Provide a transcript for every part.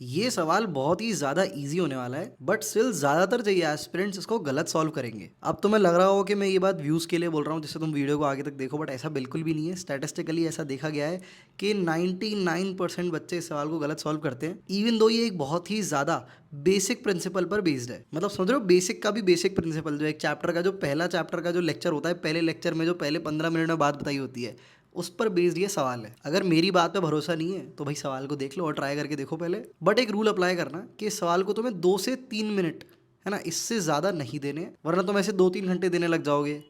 ये सवाल बहुत ही ज़्यादा इजी होने वाला है, बट स्टिल ज़्यादातर जो ये एस्पिरेंट्स इसको गलत सॉल्व करेंगे। अब तुम्हें लग रहा होगा कि मैं ये बात व्यूज़ के लिए बोल रहा हूँ जिससे तुम वीडियो को आगे तक देखो, बट ऐसा बिल्कुल भी नहीं है। स्टैटिस्टिकली ऐसा देखा गया है कि 99% बच्चे इस सवाल को गलत सॉल्व करते हैं, इवन दो ये एक बहुत ही ज़्यादा बेसिक प्रिंसिपल पर बेस्ड है। मतलब समझ रहे हो, बेसिक का भी बेसिक प्रिंसिपल, जो एक चैप्टर का जो पहला चैप्टर का जो लेक्चर होता है, पहले लेक्चर में जो पहले 15 मिनट में बात बताई होती है, उस पर बेस्ड ये सवाल है। अगर मेरी बात पे भरोसा नहीं है तो भाई सवाल को देख लो और ट्राई करके देखो पहले। बट एक रूल अप्लाई करना कि इस सवाल को तुम्हें 2 से 3 मिनट, है ना, इससे ज़्यादा नहीं देने, वरना तुम ऐसे 2-3 घंटे देने लग जाओगे।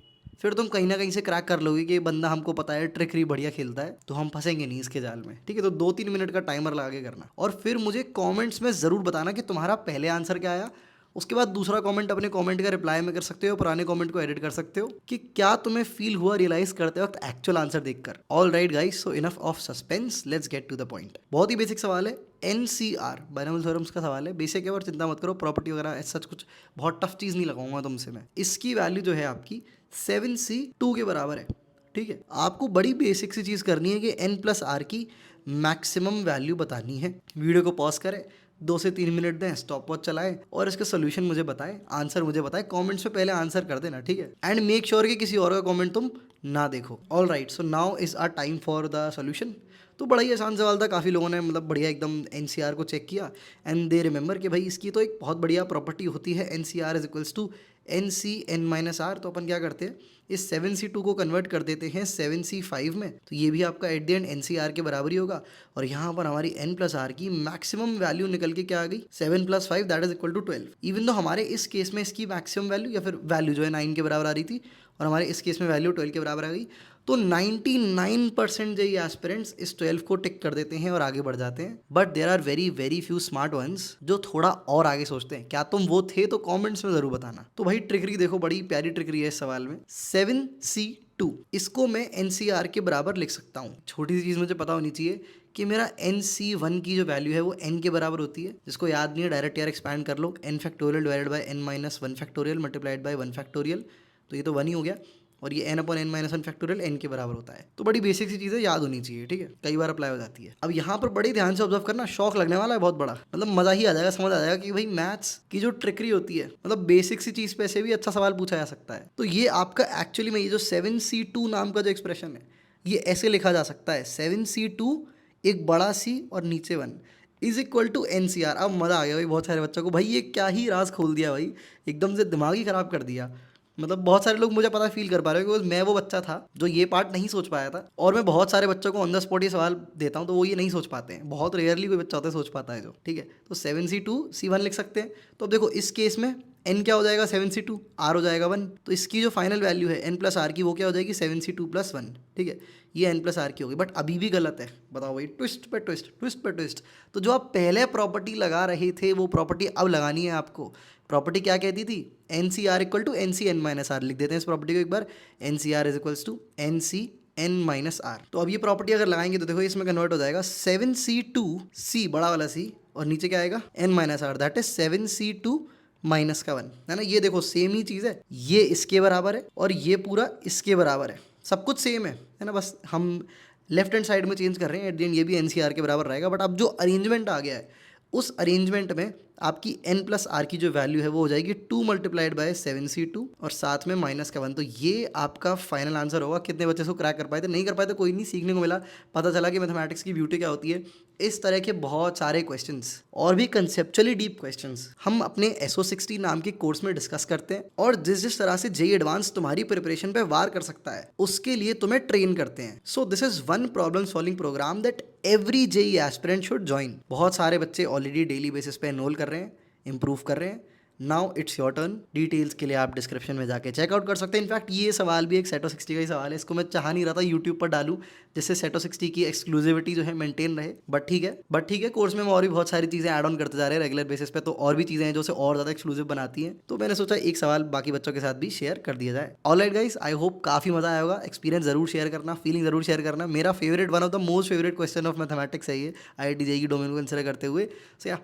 फिर तुम कहीं ना कहीं से क्रैक कर लोगे कि ये बंदा हमको पता है ट्रिकरी बढ़िया खेलता है, तो हम फंसेंगे नहीं इसके जाल में। ठीक है, तो 2-3 मिनट का टाइमर लगा के करना, और फिर मुझे कमेंट्स में ज़रूर बताना कि तुम्हारा पहले आंसर क्या आया। उसके बाद दूसरा कमेंट अपने कमेंट का रिप्लाई में कर सकते हो, पुराने कमेंट को एडिट कर सकते हो कि क्या तुम्हें फील हुआ रियलाइज करते वक्त एक्चुअल आंसर देखकर। All right guys, so enough of suspense, let's get to the point. बहुत ही बेसिक सवाल है, एनसीआर बाइनोमियल थ्योरम्स का सवाल है। बेसिक है और चिंता मत करो, प्रॉपर्टी वगैरह सच कुछ बहुत टफ चीज़ नहीं लगाऊंगा तुमसे मैं। इसकी वैल्यू जो है आपकी 7c2 के बराबर है। ठीक है, आपको बड़ी बेसिक सी चीज़ करनी है कि n+r की मैक्सिमम वैल्यू बतानी है। वीडियो को पॉज करें, 2 से 3 मिनट दें, स्टॉप वॉच चलाएं और इसका सोल्यूशन मुझे बताएं, आंसर मुझे बताएं। कमेंट्स में पहले आंसर कर देना, ठीक है, एंड मेक श्योर कि किसी और का कमेंट तुम ना देखो। All right, so now is our time for the solution. तो बड़ा ही आसान सवाल था, काफ़ी लोगों ने मतलब बढ़िया एकदम एनसीआर को चेक किया एंड दे रिमेंबर कि भाई इसकी तो एक बहुत बढ़िया प्रॉपर्टी होती है, NCR is equals to NC n-r। तो अपन क्या करते हैं, इस 7c2 को कन्वर्ट कर देते हैं 7c5 में, तो ये भी आपका एट द एंड NCR के बराबर ही होगा। और यहाँ पर हमारी n+r की मैक्सिमम वैल्यू निकल के क्या आ गई, 7+5 that is equal to 12। Even though हमारे इस केस में इसकी मैक्सिमम वैल्यू या फिर वैल्यू जो है 9 के बराबर आ रही थी, और हमारे इस केस में वैल्यू 12 के बराबर आ गई, तो 99% जो ये एस्पिरेंट्स इस 12 को टिक कर देते हैं और आगे बढ़ जाते हैं। But there are very very few smart ones जो थोड़ा और आगे सोचते हैं। क्या तुम वो थे? तो कमेंट्स में जरूर बताना। तो भाई ट्रिकरी देखो, बड़ी प्यारी ट्रिकरी है इस सवाल में। 7c2 इसको मैं NCR के बराबर लिख सकता हूँ। छोटी सी चीज़ मुझे पता होनी चाहिए कि मेरा NC1 की जो वैल्यू है वो n के बराबर होती है। जिसको याद नहीं है डायरेक्ट यार एक्सपैंड कर लो, n divided by n-1 multiplied by 1, तो ये तो 1 ही हो गया, और ये n/n-1 n के बराबर होता है। तो बड़ी बेसिक सी चीज़ें याद होनी चाहिए, ठीक है, कई बार अप्लाई हो जाती है। अब यहाँ पर बड़े ध्यान से ऑब्जर्व करना, शौक लगने वाला है बहुत बड़ा, मतलब मज़ा ही आ जाएगा, समझ आ जाएगा कि भाई मैथ्स की जो ट्रिकरी होती है, मतलब बेसिक सी चीज़ पे से भी अच्छा सवाल पूछा जा सकता है। तो ये आपका एक्चुअली में ये जो 7c2 नाम का जो एक्सप्रेशन है, ये ऐसे लिखा जा सकता है, 7c2 एक बड़ा सी और नीचे 1 इज इक्वल टू NCR। अब मज़ा आ गया भाई बहुत सारे बच्चों को, भाई ये क्या ही राज खोल दिया भाई, एकदम से दिमाग ही ख़राब कर दिया। मतलब बहुत सारे लोग मुझे पता फील कर पा रहे हो, बिकॉज मैं वो बच्चा था जो ये पार्ट नहीं सोच पाया था, और मैं बहुत सारे बच्चों को ऑन द स्पॉट ये सवाल देता हूँ तो वो ये नहीं सोच पाते हैं। बहुत रेयरली कोई बच्चा होता है सोच पाता है जो, ठीक है। तो 7c2 c1 लिख सकते हैं। तो अब देखो इस केस में n क्या हो जाएगा, 7c2, r हो जाएगा 1, तो इसकी जो फाइनल वैल्यू है n+r की वो क्या हो जाएगी, 7c2 + 1, ठीक है, ये n+r की होगी। बट अभी भी गलत है, बताओ भाई, ट्विस्ट पे ट्विस्ट, ट्विस्ट पे ट्विस्ट। तो जो आप पहले प्रॉपर्टी लगा रहे थे वो प्रॉपर्टी अब लगानी है आपको। प्रॉपर्टी क्या कहती थी, NCR equal to NC n-r। लिख देते हैं इस प्रॉपर्टी को एक बार, NCR is equals to NC n-r। तो अब ये प्रॉपर्टी अगर लगाएंगे तो देखो इसमें कन्वर्ट हो जाएगा 7c2c बड़ा वाला c, और नीचे क्या आएगा n-r, दैट इज 7c2 -1, है ना। ये देखो सेम ही चीज़ है, ये इसके बराबर है और ये पूरा इसके बराबर है, सब कुछ सेम है ना, बस हम लेफ्ट हैंड साइड में चेंज कर रहे हैं। एट द एंड ये भी NCR के बराबर रहेगा। बट अब जो अरेंजमेंट आ गया है, उस अरेंजमेंट में आपकी n+r की जो वैल्यू है वो हो जाएगी 2 मल्टीप्लाइड बाय 7c2 और साथ में -1। तो ये आपका फाइनल आंसर होगा। कितने बच्चे इसको क्रैक कर पाए थे? नहीं कर पाए थे, कोई नहीं, सीखने को मिला, पता चला कि मैथमेटिक्स की ब्यूटी क्या होती है। इस तरह के बहुत सारे क्वेश्चंस और भी कंसेप्चुअली डीप क्वेश्चंस हम अपने SO60 नाम के कोर्स में डिस्कस करते हैं, और जिस जिस तरह से जेई एडवांस तुम्हारी प्रिपरेशन पे वार कर सकता है उसके लिए तुम्हें ट्रेन करते हैं। So this is one problem solving program that every JEE aspirant should join. बहुत सारे बच्चे ऑलरेडी डेली बेसिस पे एनरोल कर रहे हैं, इंप्रूव कर रहे हैं। Now it's your turn. Details के लिए आप डिस्क्रिप्शन में जाके चेकआउट कर सकते हैं। इनफैक्ट ये सवाल भी एक सेटो 60 का ही सवाल है, इसको मैं चाह नहीं रहा था यूट्यूब पर डालूं जिससे सेटो 60 की एक्सक्लूसिविटी जो है मेंटेन रहे, बट ठीक है, कोर्स में और भी बहुत सारी चीज़ें ऐड ऑन करते जा रहे हैं रेगुलर बेसिस पे, तो और भी चीज़ें हैं जो उसे और ज़्यादा एक्सक्लूसिव बनाती हैं। तो मैंने सोचा एक सवाल बाकी बच्चों के साथ भी शेयर कर दिया जाए। ऑलराइट गाइस, आई होप काफ़ी मजा आया होगा। एक्सपीरियंस जरूर शेयर करना, फीलिंग जरूर शेयर करना। मेरा favourite, one of the most favourite question of mathematics है ये, IIT जेईई डोमेन को कंसिडर करते हुए। So yeah,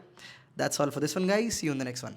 that's all for this one guys, see you in the next one.